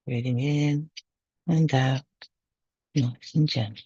Breathing in and out, nice and gentle.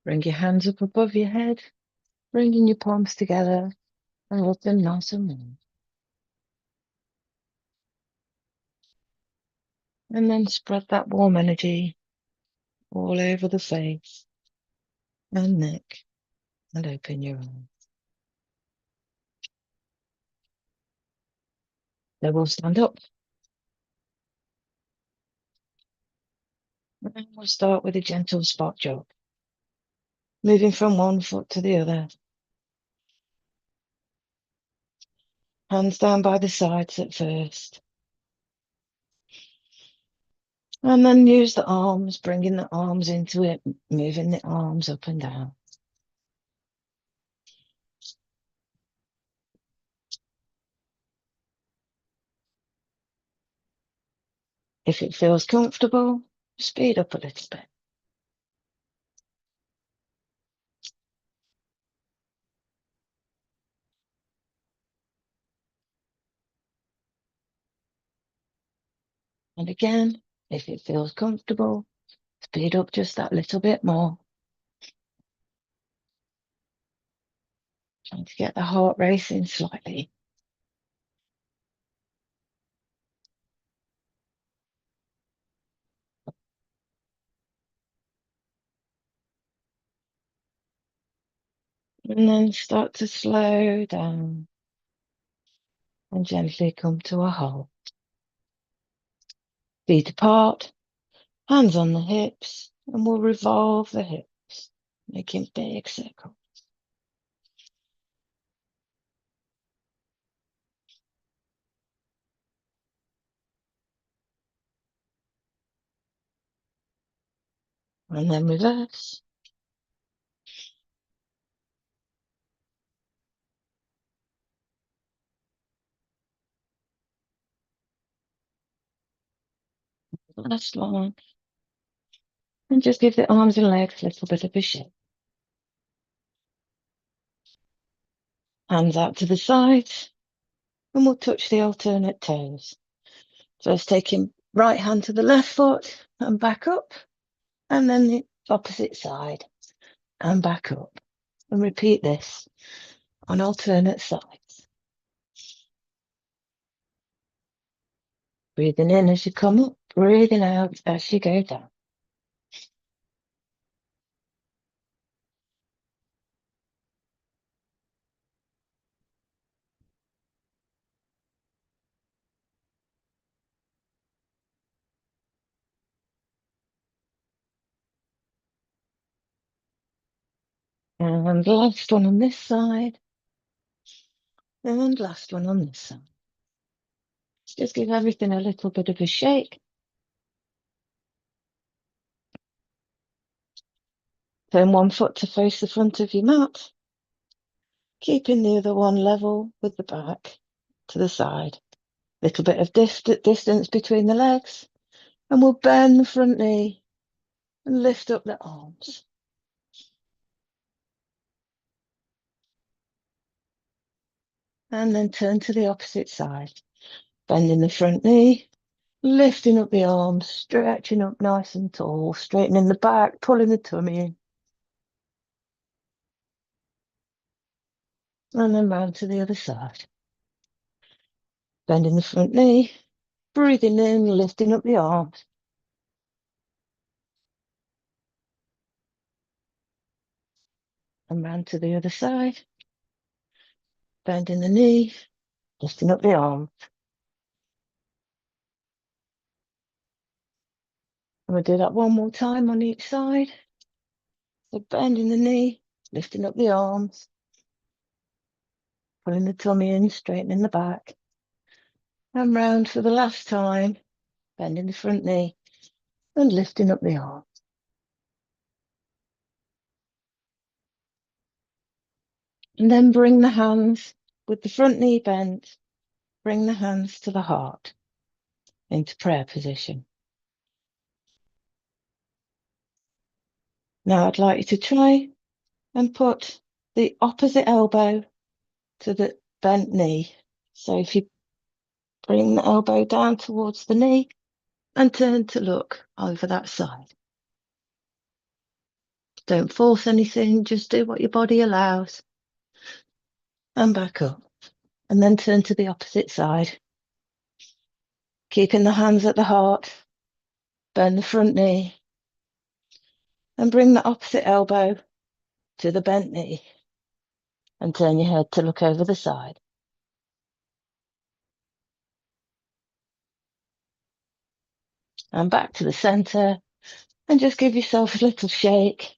Bring your hands up above your head, bringing your palms together and let them nice and warm. And then spread that warm energy all over the face and neck and open your eyes. Then we'll stand up. And we'll start with a gentle spot jog, moving from one foot to the other. Hands down by the sides at first. And then use the arms, bringing the arms into it, moving the arms up and down. If it feels comfortable, speed up a little bit. And again, if it feels comfortable, speed up just that little bit more. Trying to get the heart racing slightly. And then start to slow down and gently come to a halt. Feet apart, hands on the hips, and we'll revolve the hips, making big circles. And then reverse. Last one. And just give the arms and legs a little bit of a shake. Hands out to the sides, and we'll touch the alternate toes. First taking right hand to the left foot and back up, and then the opposite side and back up. And repeat this on alternate sides. Breathing in as you come up, breathing out as you go down. And last one on this side. And last one on this side. Just give everything a little bit of a shake. Turn one foot to face the front of your mat, keeping the other one level with the back to the side. Little bit of distance between the legs, And we'll bend the front knee and lift up the arms. And then turn to the opposite side. Bending the front knee, lifting up the arms, stretching up nice and tall, straightening the back, pulling the tummy in. And then round to the other side. Bending the front knee, breathing in, lifting up the arms. And round to the other side. Bending the knee, lifting up the arms. And we'll do that one more time on each side. So bending the knee, lifting up the arms, pulling the tummy in, straightening the back. And round for the last time, bending the front knee and lifting up the arms. And then bring the hands with the front knee bent, bring the hands to the heart into prayer position. Now I'd like you to try and put the opposite elbow to the bent knee. So if you bring the elbow down towards the knee and turn to look over that side. Don't force anything, just do what your body allows. And back up. And then turn to the opposite side. Keeping the hands at the heart. Bend the front knee. And bring the opposite elbow to the bent knee. And turn your head to look over the side. And back to the center. And just give yourself a little shake.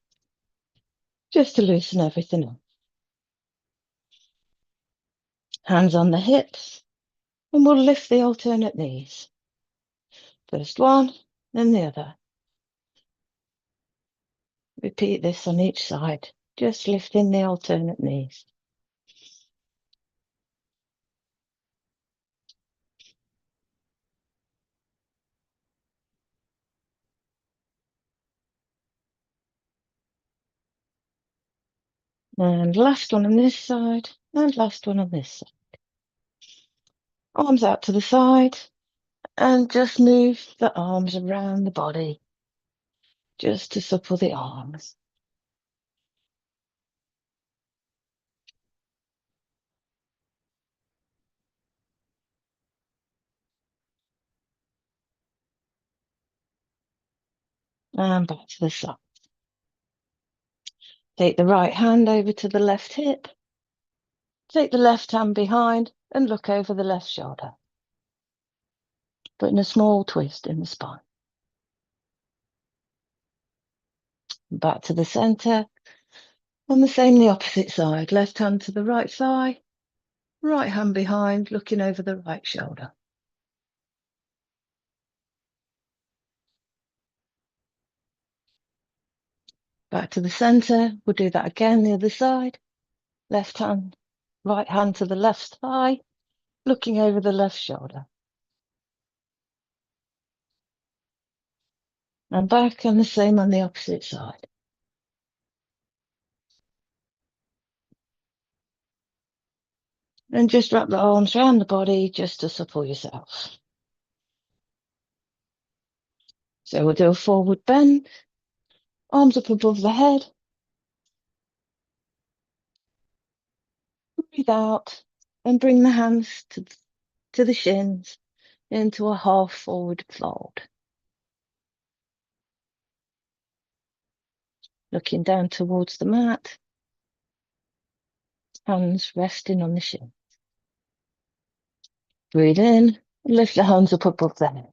Just to loosen everything up. Hands on the hips. And we'll lift the alternate knees. First one, then the other. Repeat this on each side, just lifting the alternate knees. And last one on this side, and last one on this side. Arms out to the side, and just move the arms around the body, just to supple the arms. And back to the side. Take the right hand over to the left hip. Take the left hand behind and look over the left shoulder. Putting a small twist in the spine. Back to the center. And the same the opposite side. Left hand to the right thigh. Right hand behind, looking over the right shoulder. Back to the center. We'll do that again, the other side. Left hand, right hand to the left thigh, looking over the left shoulder. And back, and the same on the opposite side. And just wrap the arms around the body just to support yourself. So we'll do a forward bend, arms up above the head. Breathe out and bring the hands to the shins into a half forward fold. Looking down towards the mat, hands resting on the shin. Breathe in, lift the hands up above the head.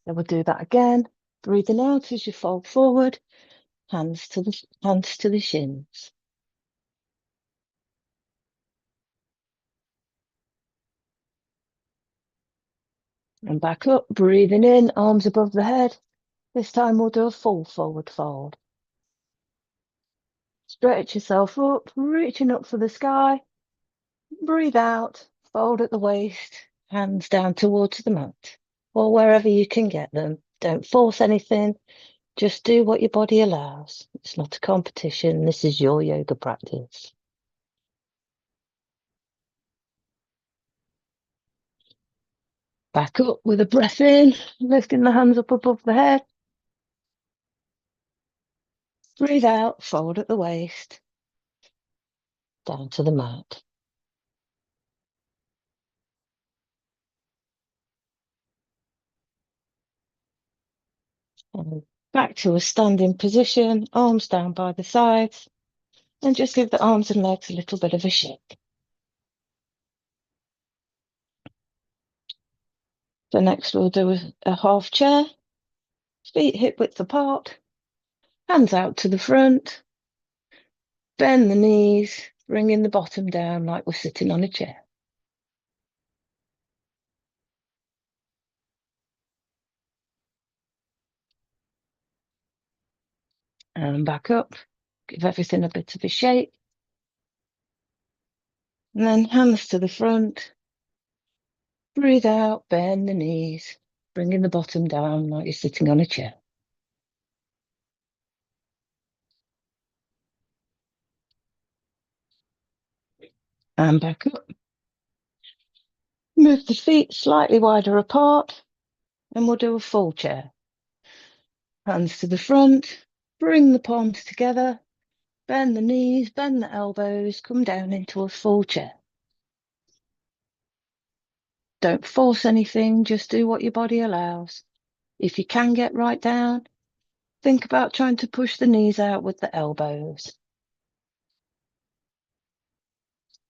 Then we'll do that again. Breathing out as you fold forward, hands to the shins. And back up, breathing in, arms above the head. This time we'll do a full forward fold. Stretch yourself up, reaching up for the sky. Breathe out, fold at the waist, hands down towards the mat. or wherever you can get them. Don't force anything. Just do what your body allows. It's not a competition. This is your yoga practice. Back up with a breath in, lifting the hands up above the head. Breathe out, forward at the waist, down to the mat. And back to a standing position, arms down by the sides, and just give the arms and legs a little bit of a shake. So next we'll do a half chair, feet hip width apart, hands out to the front, bend the knees, bringing the bottom down like we're sitting on a chair. And back up, give everything a bit of a shake. And then hands to the front, breathe out, bend the knees, bringing the bottom down like you're sitting on a chair. And back up. Move the feet slightly wider apart, and we'll do a full chair. Hands to the front, bring the palms together, bend the knees, bend the elbows, come down into a full chair. Don't force anything, just do what your body allows. If you can get right down, think about trying to push the knees out with the elbows.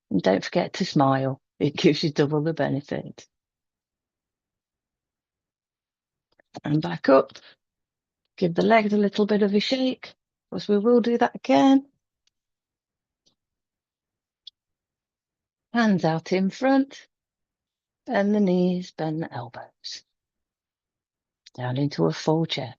And don't forget to smile. It gives you double the benefit. And back up. Give the legs a little bit of a shake, because we will do that again. Hands out in front. Bend the knees, bend the elbows. Down into a full chair.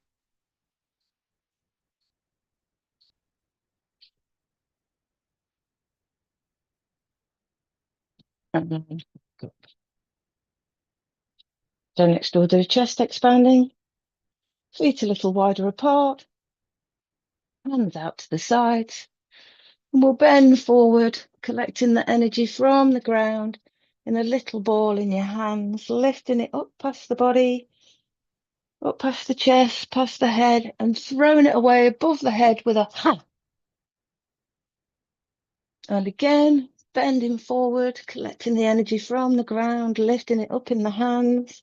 And then go up. So next we'll do chest expanding. Feet a little wider apart. Hands out to the sides. And we'll bend forward, collecting the energy from the ground in a little ball in your hands, lifting it up past the body, up past the chest, past the head, and throwing it away above the head with a ha. And again, bending forward, collecting the energy from the ground, lifting it up in the hands,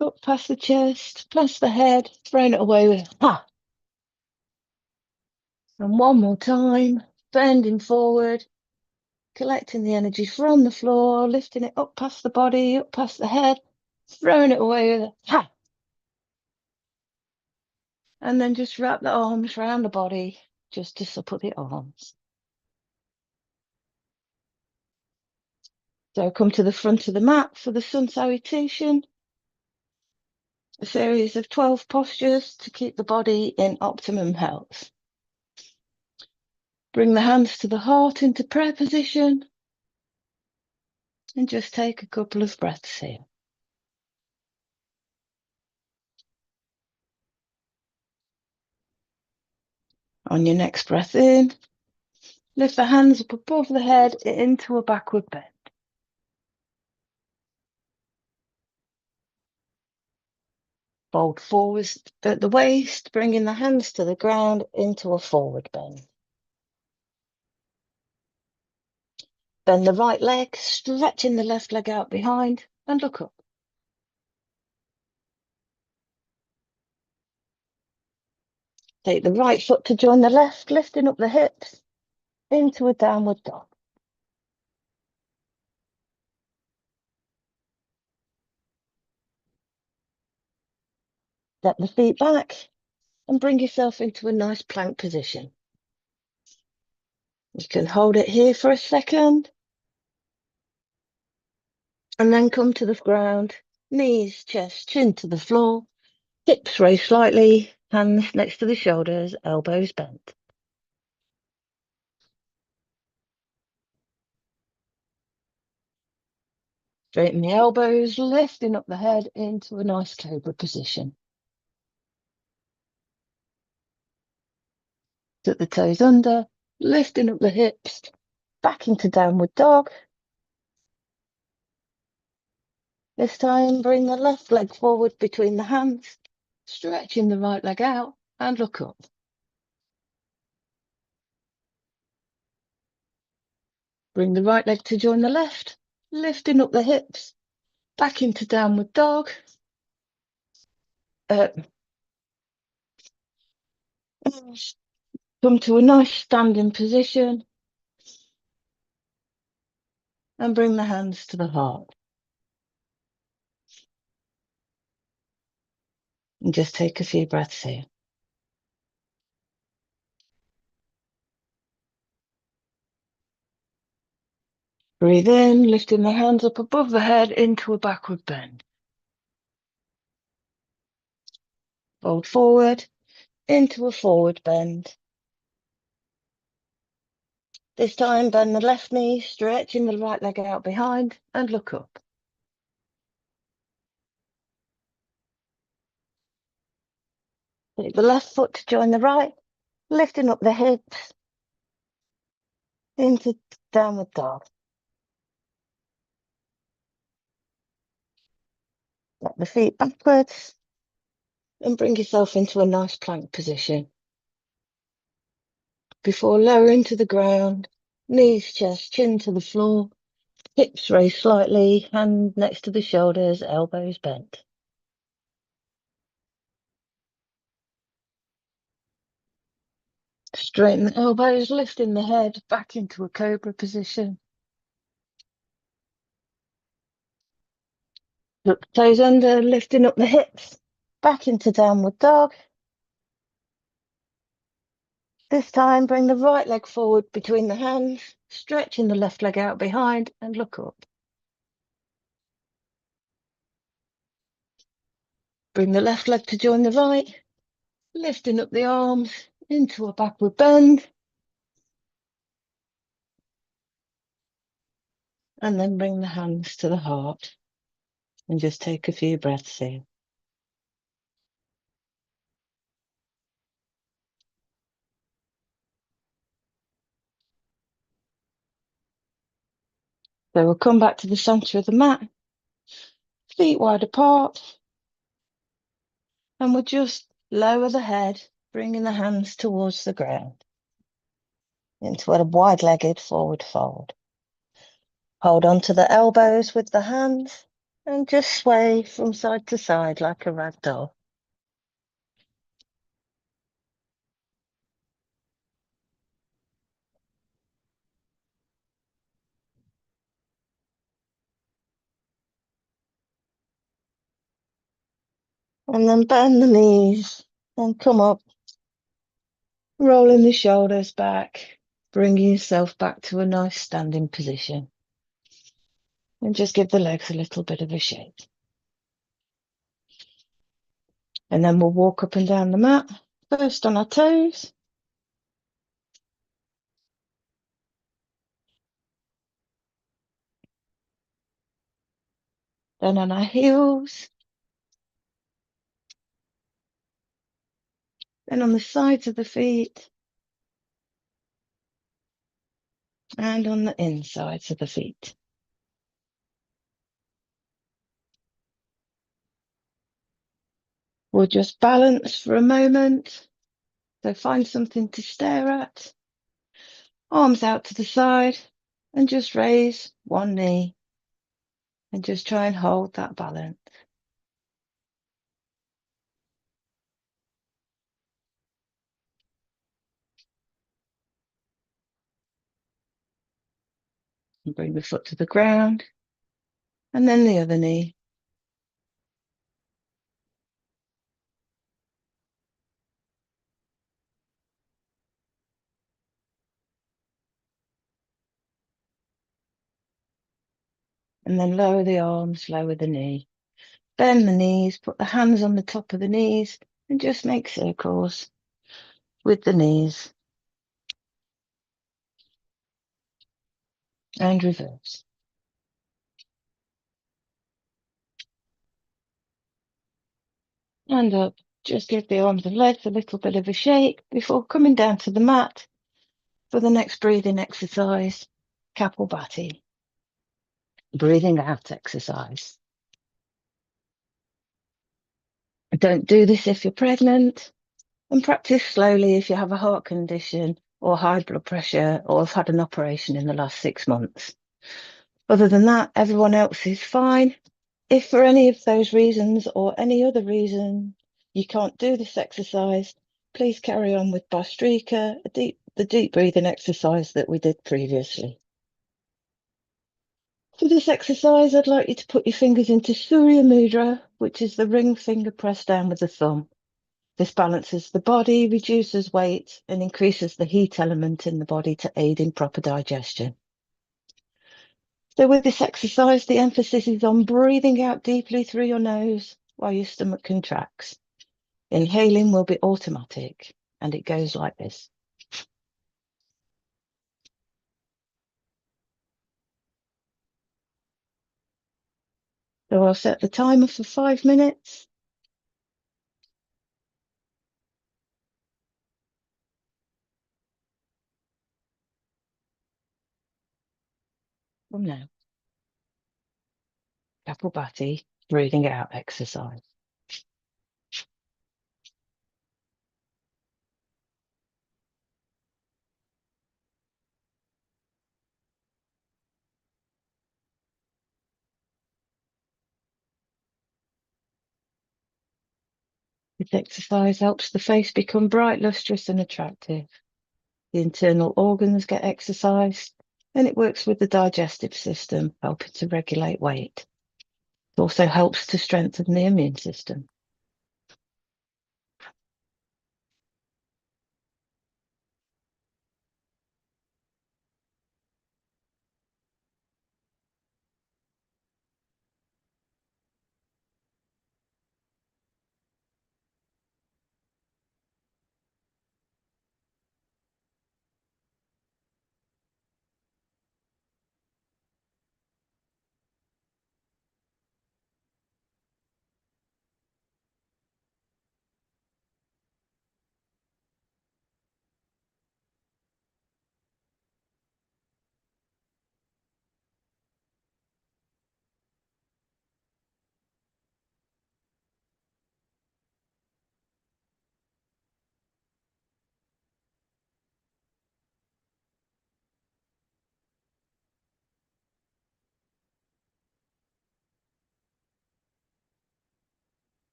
up past the chest, past the head, throwing it away with ha. And one more time, bending forward, collecting the energy from the floor, lifting it up past the body, up past the head, throwing it away with a ha. And then just wrap the arms around the body, just to support the arms. So come to the front of the mat for the sun salutation. A series of 12 postures to keep the body in optimum health. Bring the hands to the heart into prayer position. And just take a couple of breaths here. On your next breath in, lift the hands up above the head into a backward bend. Fold forward at the waist, bringing the hands to the ground into a forward bend. Bend the right leg, stretching the left leg out behind, and look up. Take the right foot to join the left, lifting up the hips into a downward dog. Step the feet back and bring yourself into a nice plank position. You can hold it here for a second and then come to the ground, knees, chest, chin to the floor, hips raised slightly, hands next to the shoulders, elbows bent. Straighten the elbows, lifting up the head into a nice cobra position. Tuck the toes under, lifting up the hips, back into downward dog. This time, bring the left leg forward between the hands, stretching the right leg out and look up. Bring the right leg to join the left, lifting up the hips, back into downward dog. Come to a nice standing position and bring the hands to the heart. And just take a few breaths here. Breathe in, lifting the hands up above the head into a backward bend. Fold forward into a forward bend. This time, bend the left knee, stretching the right leg out behind and look up. Take the left foot to join the right, lifting up the hips into downward dog. Let the feet backwards and bring yourself into a nice plank position. Before lowering to the ground, knees, chest, chin to the floor, hips raised slightly, hand next to the shoulders, elbows bent. Straighten the elbows, lifting the head back into a cobra position. Look the toes under, lifting up the hips, back into downward dog. This time, bring the right leg forward between the hands, stretching the left leg out behind and look up. Bring the left leg to join the right, lifting up the arms into a backward bend. And then bring the hands to the heart and just take a few breaths here. So we'll come back to the center of the mat, feet wide apart, and we'll just lower the head, bringing the hands towards the ground into a wide-legged forward fold. Hold on to the elbows with the hands and just sway from side to side like a rag doll. And then bend the knees and come up, rolling the shoulders back, bringing yourself back to a nice standing position. And just give the legs a little bit of a shake. And then we'll walk up and down the mat, first on our toes. Then on our heels. Then on the sides of the feet. And on the insides of the feet. We'll just balance for a moment. So find something to stare at. Arms out to the side and just raise one knee and just try and hold that balance. And bring the foot to the ground and then the other knee. And then lower the arms, lower the knee. Bend the knees, put the hands on the top of the knees and just make circles with the knees. And reverse. And up. Just give the arms and legs a little bit of a shake before coming down to the mat for the next breathing exercise, Kapalbhati. Breathing out exercise. Don't do this if you're pregnant, and practice slowly if you have a heart condition or high blood pressure or have had an operation in the last 6 months. Other than that, everyone else is fine. If for any of those reasons or any other reason you can't do this exercise, please carry on with Bhastrika, the deep breathing exercise that we did previously. For this exercise, I'd like you to put your fingers into Surya Mudra, which is the ring finger pressed down with the thumb. This balances the body, reduces weight, and increases the heat element in the body to aid in proper digestion. So with this exercise, the emphasis is on breathing out deeply through your nose while your stomach contracts. Inhaling will be automatic, and it goes like this. So I'll set the timer for 5 minutes. From now, Kapalbhati, breathing out exercise. This exercise helps the face become bright, lustrous, and attractive. The internal organs get exercised, and it works with the digestive system, helping to regulate weight. It also helps to strengthen the immune system.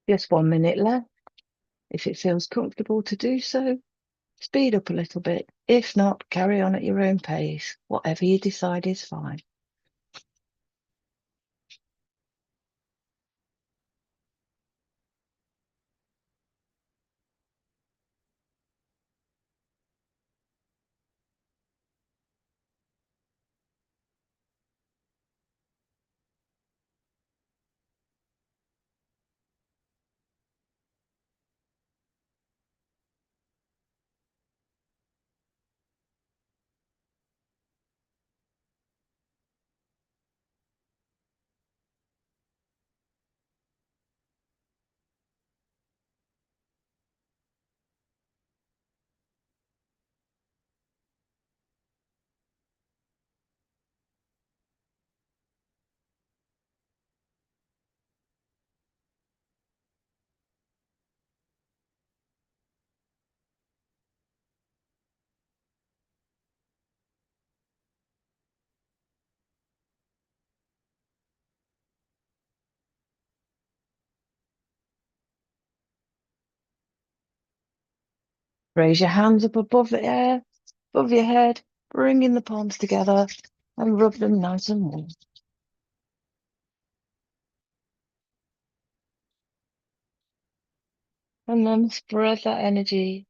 Just 1 minute left. If it feels comfortable to do so, speed up a little bit. If not, carry on at your own pace. Whatever you decide is fine. Raise your hands up above the air, above your head, bringing the palms together and rub them nice and warm. And then spread that energy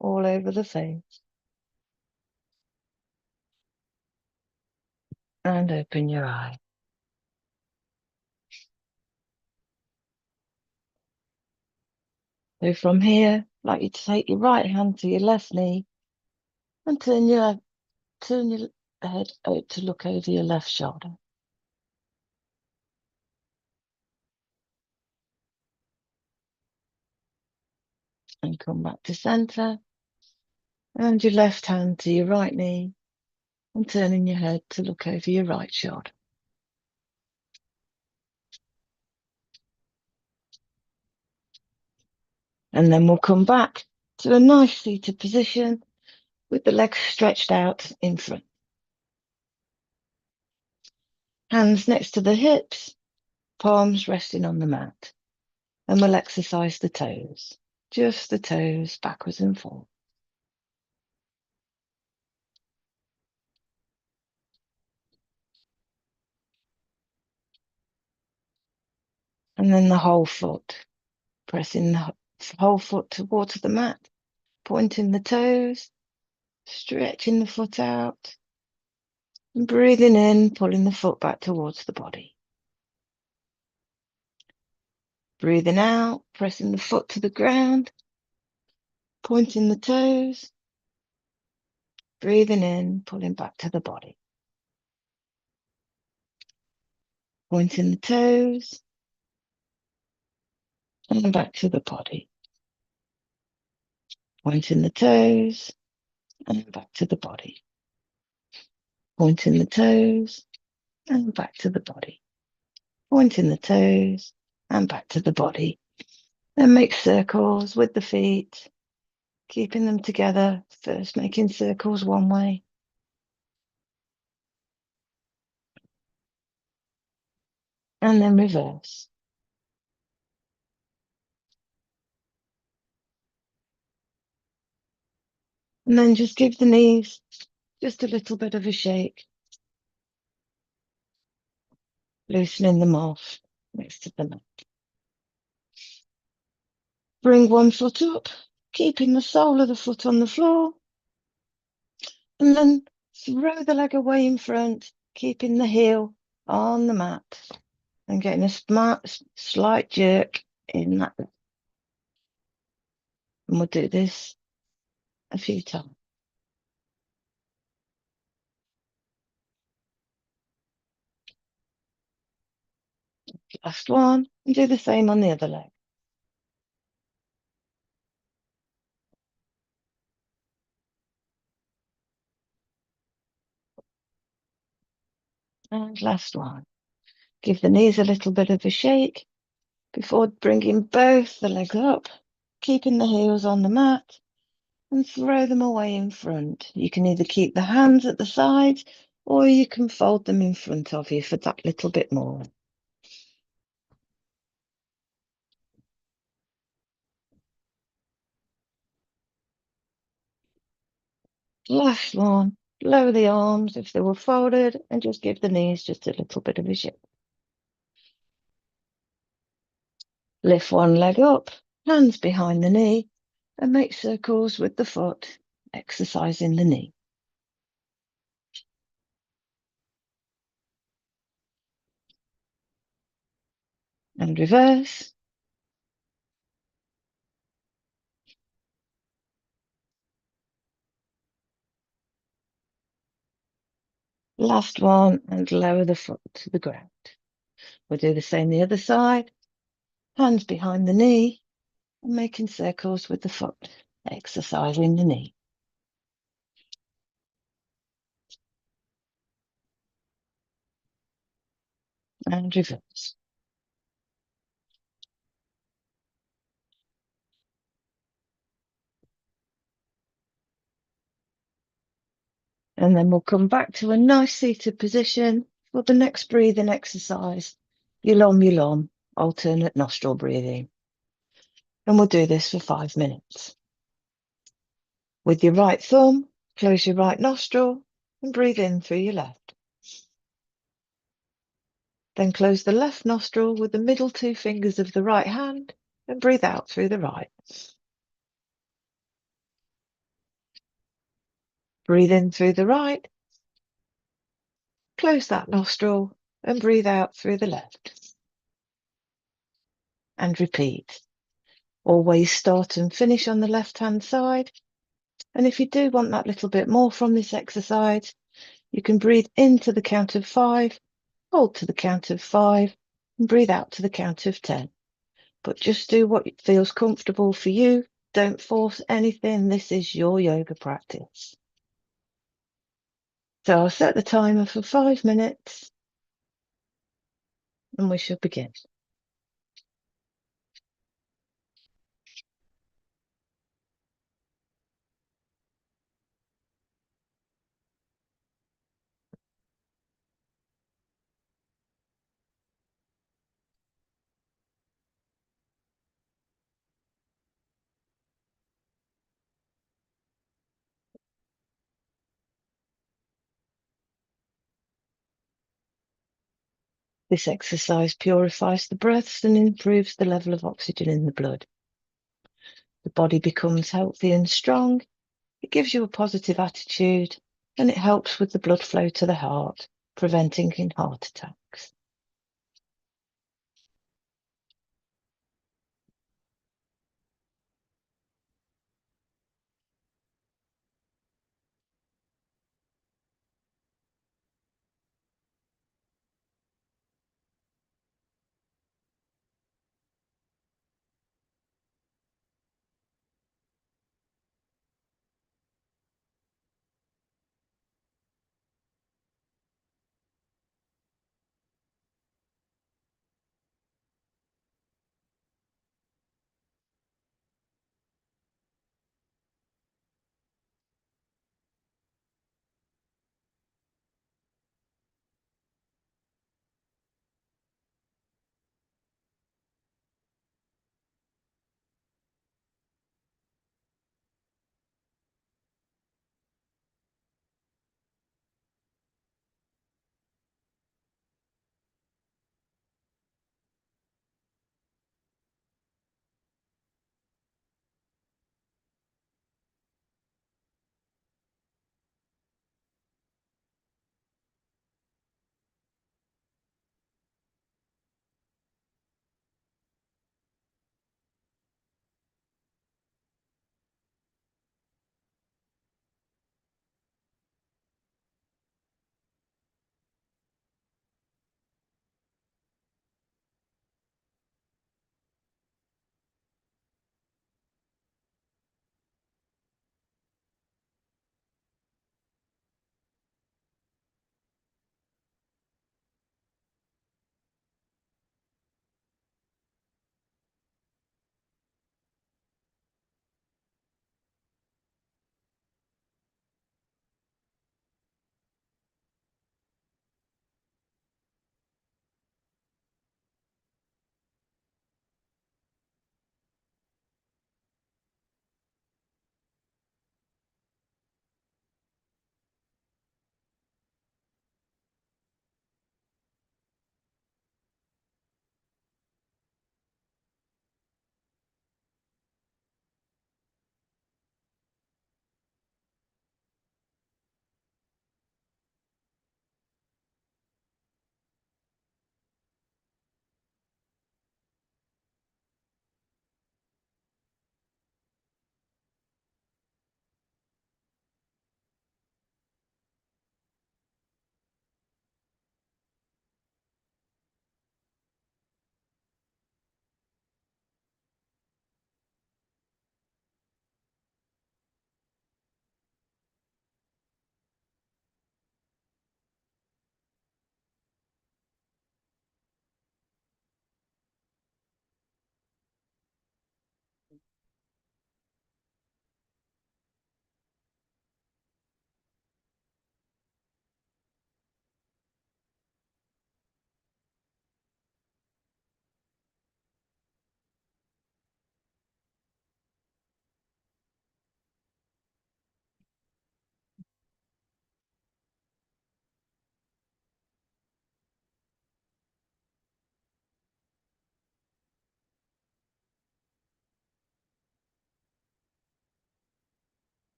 all over the face. And open your eye. So from here, I'd like you to take your right hand to your left knee and turn your head out to look over your left shoulder. And come back to center. And your left hand to your right knee and turning your head to look over your right shoulder. And then we'll come back to a nice seated position with the legs stretched out in front. Hands next to the hips, palms resting on the mat. And we'll exercise the toes, just the toes backwards and forwards. And then the whole foot, pressing the whole foot towards the mat, pointing the toes, stretching the foot out, and breathing in, pulling the foot back towards the body. Breathing out, pressing the foot to the ground, pointing the toes, breathing in, pulling back to the body. Pointing the toes, and back to the body. Pointing the toes, and back to the body. Pointing the toes, and back to the body. Pointing the toes, and back to the body. Then make circles with the feet, keeping them together. First making circles one way. And then reverse. And then just give the knees just a little bit of a shake. Loosening them off next to the mat. Bring one foot up, keeping the sole of the foot on the floor. And then throw the leg away in front, keeping the heel on the mat. And getting a slight jerk in that. And we'll do this a few times. Last one, and do the same on the other leg. And last one. Give the knees a little bit of a shake before bringing both the legs up, keeping the heels on the mat, and throw them away in front. You can either keep the hands at the sides or you can fold them in front of you for that little bit more. Last one. Lower the arms if they were folded and just give the knees just a little bit of a shake. Lift one leg up, hands behind the knee, and make circles with the foot, exercising the knee. And reverse. Last one, and lower the foot to the ground. We'll do the same the other side. Hands behind the knee, and making circles with the foot, exercising the knee. And reverse. And then we'll come back to a nice seated position for the next breathing exercise. Yulom Yulom, alternate nostril breathing. And we'll do this for 5 minutes. With your right thumb, close your right nostril and breathe in through your left. Then close the left nostril with the middle 2 fingers of the right hand and breathe out through the right. Breathe in through the right, close that nostril and breathe out through the left. And repeat. Always start and finish on the left-hand side. And if you do want that little bit more from this exercise, you can breathe into the count of 5, hold to the count of 5, and breathe out to the count of 10. But just do what feels comfortable for you. Don't force anything. This is your yoga practice. So I'll set the timer for 5 minutes and we shall begin. This exercise purifies the breaths and improves the level of oxygen in the blood. The body becomes healthy and strong. It gives you a positive attitude and it helps with the blood flow to the heart, preventing heart attacks.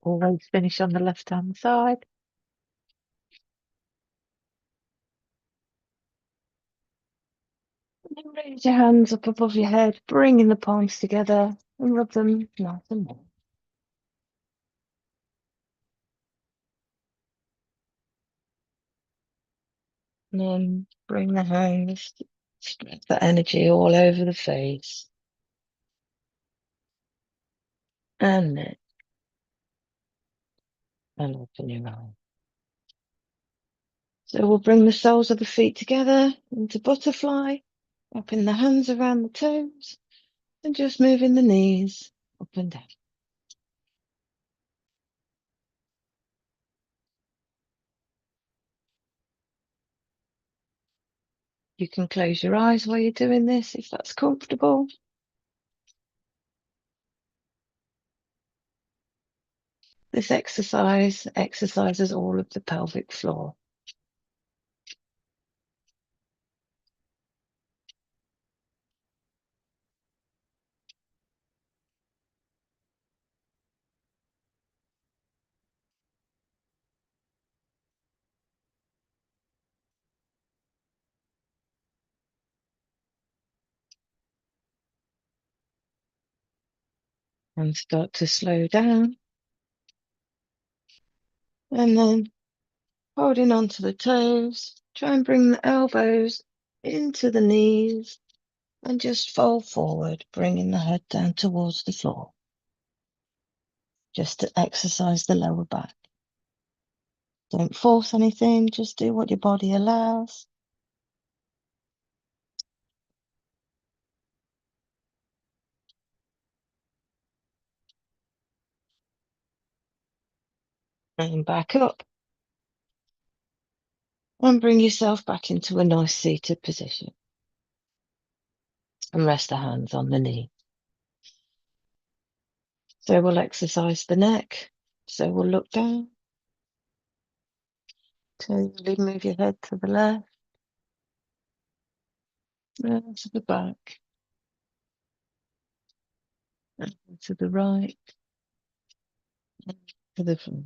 Always finish on the left-hand side. And then raise your hands up above your head, bringing the palms together and rub them nice and warm. And then bring the hands, spread the energy all over the face and neck, and open your eyes. So we'll bring the soles of the feet together into butterfly, wrapping the hands around the toes and just moving the knees up and down. You can close your eyes while you're doing this if that's comfortable. This exercise exercises all of the pelvic floor. And start to slow down. And then holding on to the toes, try and bring the elbows into the knees and just fold forward, bringing the head down towards the floor, just to exercise the lower back. Don't force anything, just do what your body allows. And back up. And bring yourself back into a nice seated position. And rest the hands on the knee. So we'll exercise the neck. So we'll look down. Slowly move your head to the left, and to the back, and to the right, and to the front.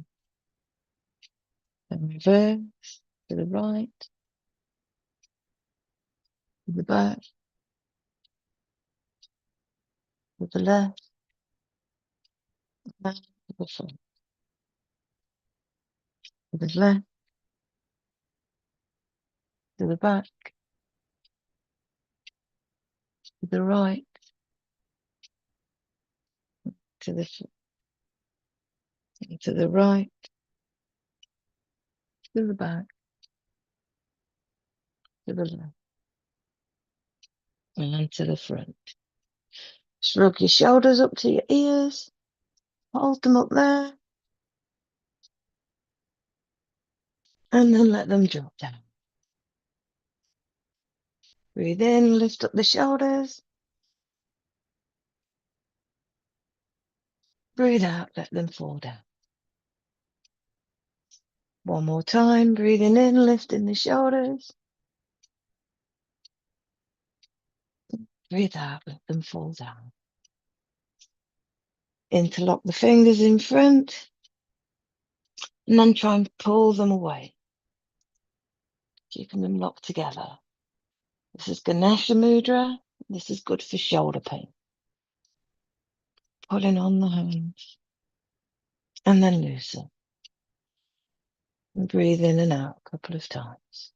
And reverse to the right, to the back, to the left, and to the front. To the left, to the back, to the right, to the to the right, to the back, to the left, and to the front. Shrug your shoulders up to your ears, hold them up there, and then let them drop down. Breathe in, lift up the shoulders. Breathe out, let them fall down. One more time, breathing in, lifting the shoulders. Breathe out, let them fall down. Interlock the fingers in front, and then try and pull them away, keeping them locked together. This is Ganesha Mudra. This is good for shoulder pain. Pulling on the hands, and then loosen. And breathe in and out a couple of times.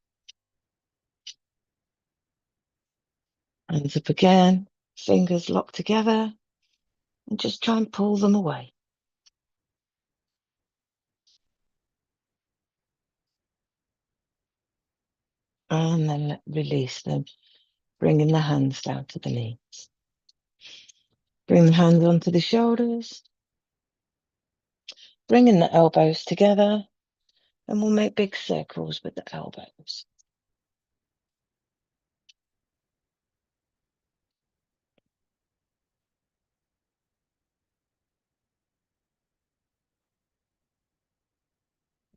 Hands up again, fingers locked together, and just try and pull them away. And then release them, bringing the hands down to the knees. Bring the hands onto the shoulders, bringing the elbows together, and we'll make big circles with the elbows.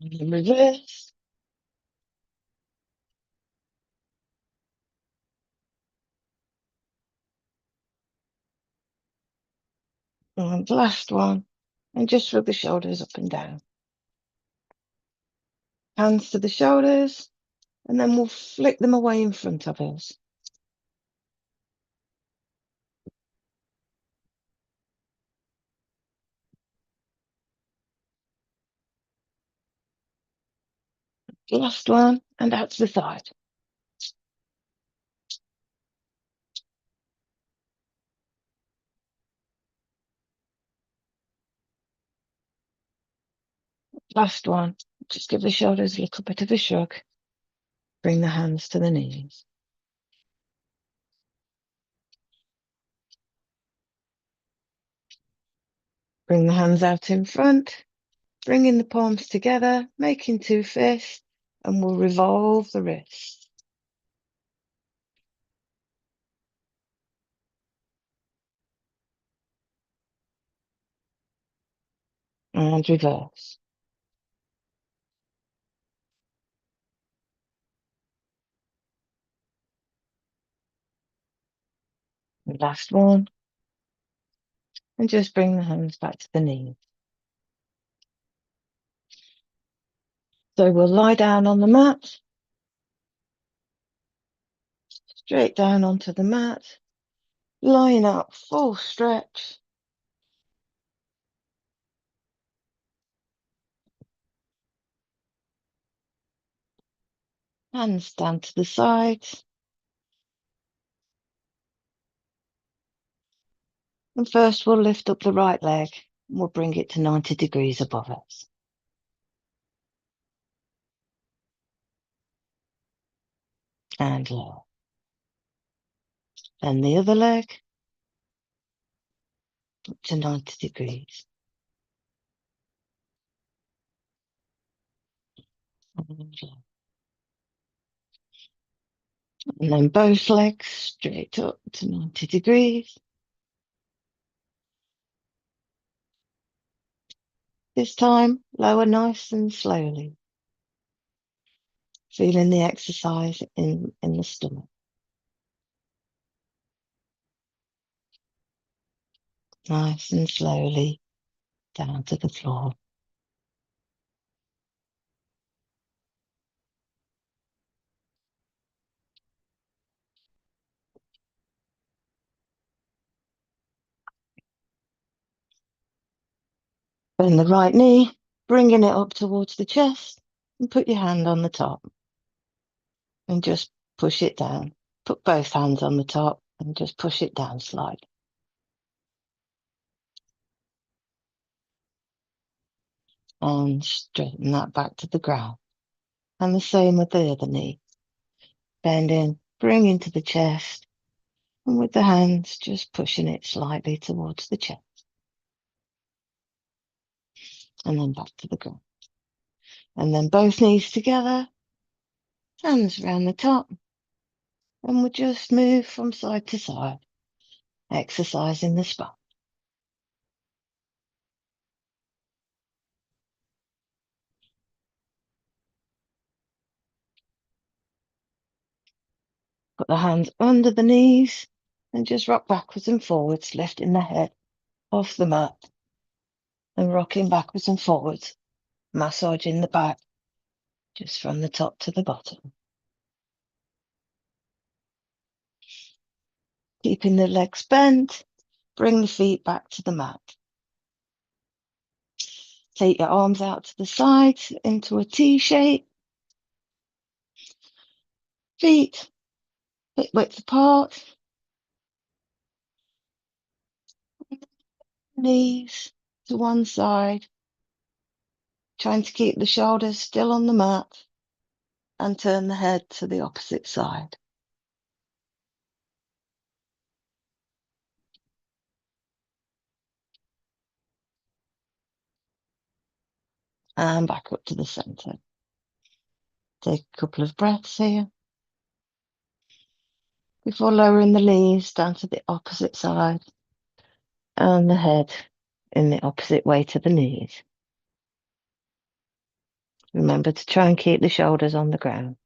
And then reverse. And last one. And just rub the shoulders up and down. Hands to the shoulders, and then we'll flick them away in front of us. Last one, and out to the side. Last one. Just give the shoulders a little bit of a shrug. Bring the hands to the knees. Bring the hands out in front. Bringing the palms together, making two fists, and we'll revolve the wrists. And reverse. And last one. And just bring the hands back to the knees. So we'll lie down on the mat. Straight down onto the mat. Lying up, full stretch. Hands down to the sides. And first we'll lift up the right leg. And we'll bring it to 90 degrees above us. And lower. And the other leg up to 90 degrees. And lower. And then both legs straight up to 90 degrees. This time, lower nice and slowly. Feeling the exercise in the stomach. Nice and slowly down to the floor. Bend the right knee, bringing it up towards the chest, and put your hand on the top. And just push it down. Put both hands on the top and just push it down slightly. And straighten that back to the ground. And the same with the other knee. Bend in, bring into the chest, and with the hands, just pushing it slightly towards the chest. And then back to the ground. And then both knees together, hands around the top. And we'll just move from side to side, exercising the spine. Put the hands under the knees and just rock backwards and forwards, lifting the head off the mat and rocking backwards and forwards, massaging the back just from the top to the bottom. Keeping the legs bent, bring the feet back to the mat. Take your arms out to the sides into a T shape. Feet hip width apart. Knees to one side. Trying to keep the shoulders still on the mat and turn the head to the opposite side. And back up to the center. Take a couple of breaths here before lowering the knees down to the opposite side and the head in the opposite way to the knees. Remember to try and keep the shoulders on the ground.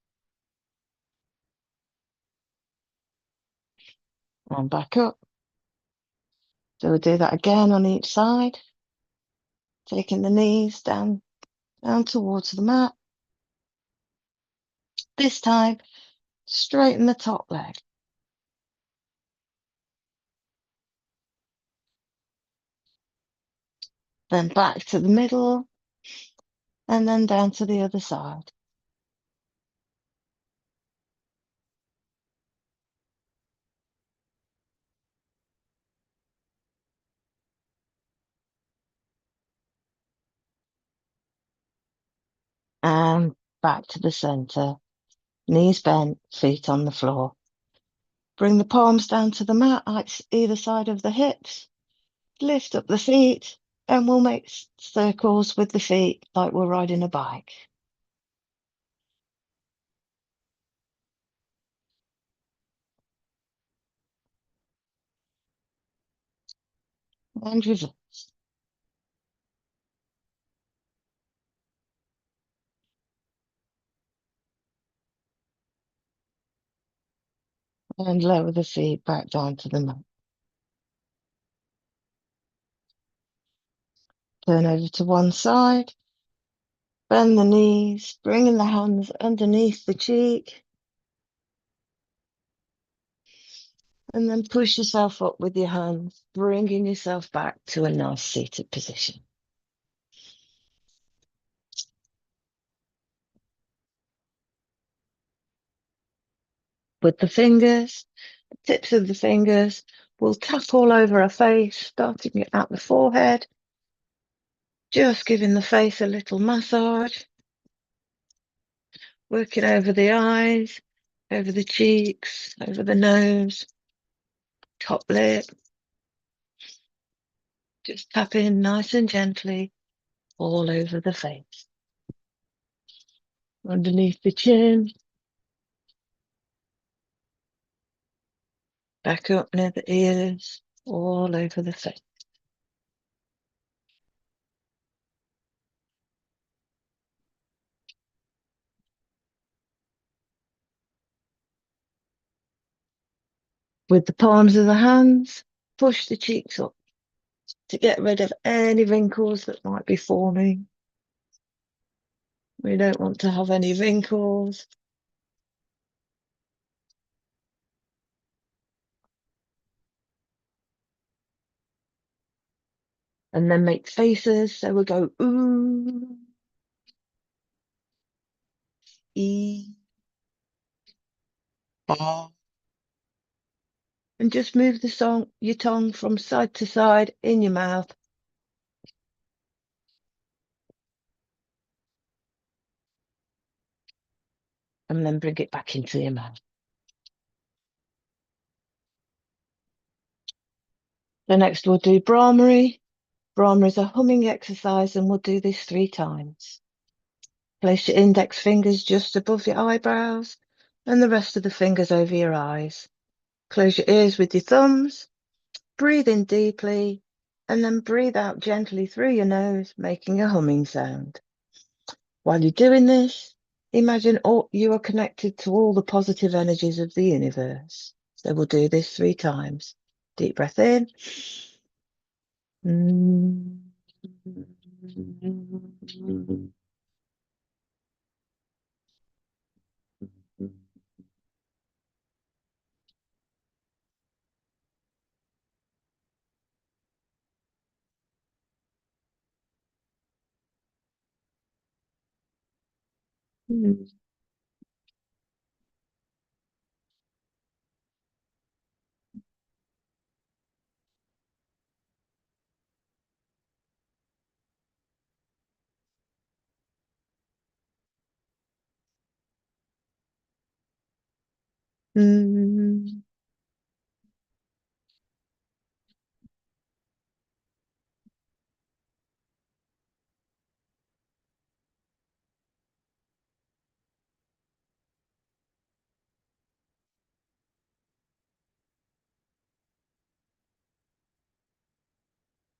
And back up. So we'll do that again on each side. Taking the knees down towards the mat. This time, straighten the top leg. Then back to the middle, and then down to the other side. And back to the center. Knees bent, feet on the floor. Bring the palms down to the mat, either side of the hips. Lift up the feet, and we'll make circles with the feet like we're riding a bike. And reverse. And lower the feet back down to the mat. Turn over to one side. Bend the knees, bringing the hands underneath the cheek. And then push yourself up with your hands, bringing yourself back to a nice seated position. With the fingers, tips of the fingers, we'll tap all over our face, starting at the forehead, just giving the face a little massage, working over the eyes, over the cheeks, over the nose, top lip. Just tapping nice and gently all over the face. Underneath the chin, back up near the ears, all over the face. With the palms of the hands, push the cheeks up to get rid of any wrinkles that might be forming. We don't want to have any wrinkles. And then make faces. So we'll go ooh, ee, ah. And just move your tongue from side to side in your mouth. And then bring it back into your mouth. The next we'll do Brahmari. Brahmari is a humming exercise, and we'll do this 3 times. Place your index fingers just above your eyebrows and the rest of the fingers over your eyes. Close your ears with your thumbs. Breathe in deeply and then breathe out gently through your nose, making a humming sound. While you're doing this, imagine you are connected to all the positive energies of the universe. So we'll do this 3 times. Deep breath in.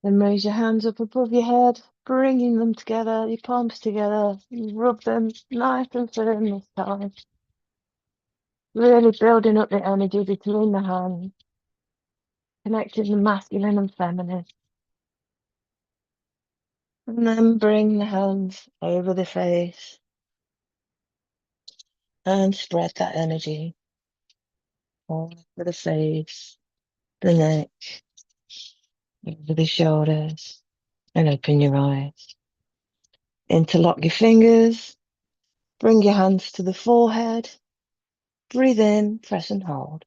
Then raise your hands up above your head, bringing them together, your palms together. Rub them nice and firm this time. Really building up the energy between the hands, connecting the masculine and feminine. And then bring the hands over the face and spread that energy all over the face, the neck, over the shoulders, and open your eyes. Interlock your fingers, bring your hands to the forehead, breathe in, press and hold.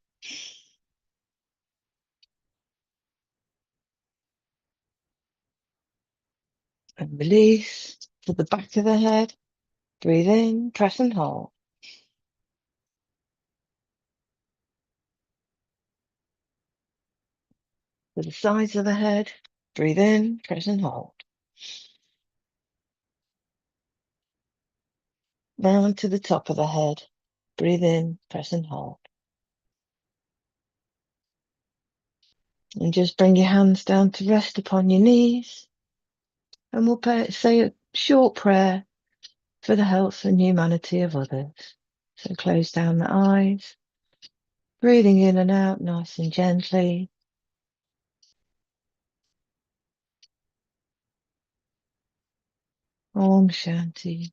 And release to the back of the head, breathe in, press and hold. To the sides of the head, breathe in, press and hold. Down to the top of the head, breathe in, press and hold. And just bring your hands down to rest upon your knees. And we'll say a short prayer for the health and humanity of others. So close down the eyes, breathing in and out nice and gently. Om Shanti,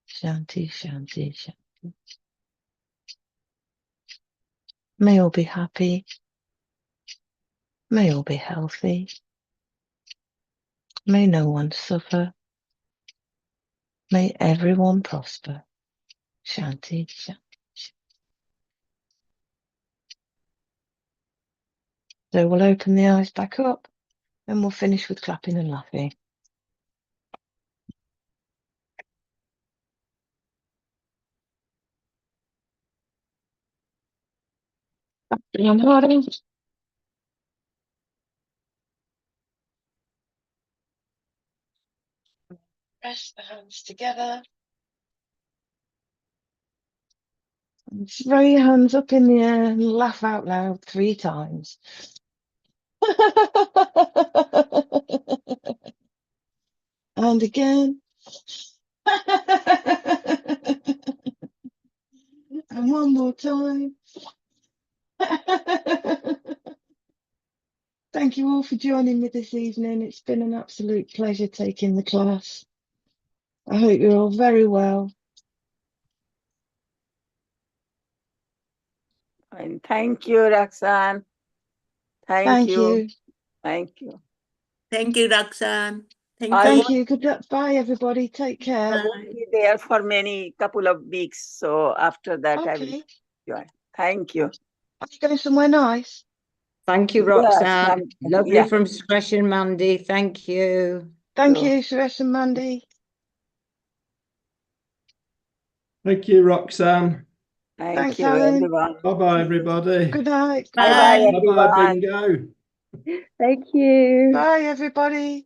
Shanti, Shanti, Shanti. May all be happy. May all be healthy. May no one suffer. May everyone prosper. Shanti, Shanti. So we'll open the eyes back up and we'll finish with clapping and laughing. And harder. Press the hands together. And throw your hands up in the air and laugh out loud 3 times. And again. And one more time. Thank you all for joining me this evening. It's been an absolute pleasure taking the class. I hope you're all very well. And thank you, Roxanne. Thank you. Thank you. Thank you, Roxanne. Thank you. Good luck. Bye, everybody. Take care. I won't be there for couple of weeks. So after that, I will join. Thank you. Are you going somewhere nice? Thank you, Roxanne. Lovely from Suresh and Mandy. Thank you. Thank you, Suresh and Mandy. Thank you, Roxanne. Thanks, Alan. Everyone. Bye-bye, everybody. Good night. Bye-bye, Bye-bye, everyone. Bingo. Thank you. Bye, everybody.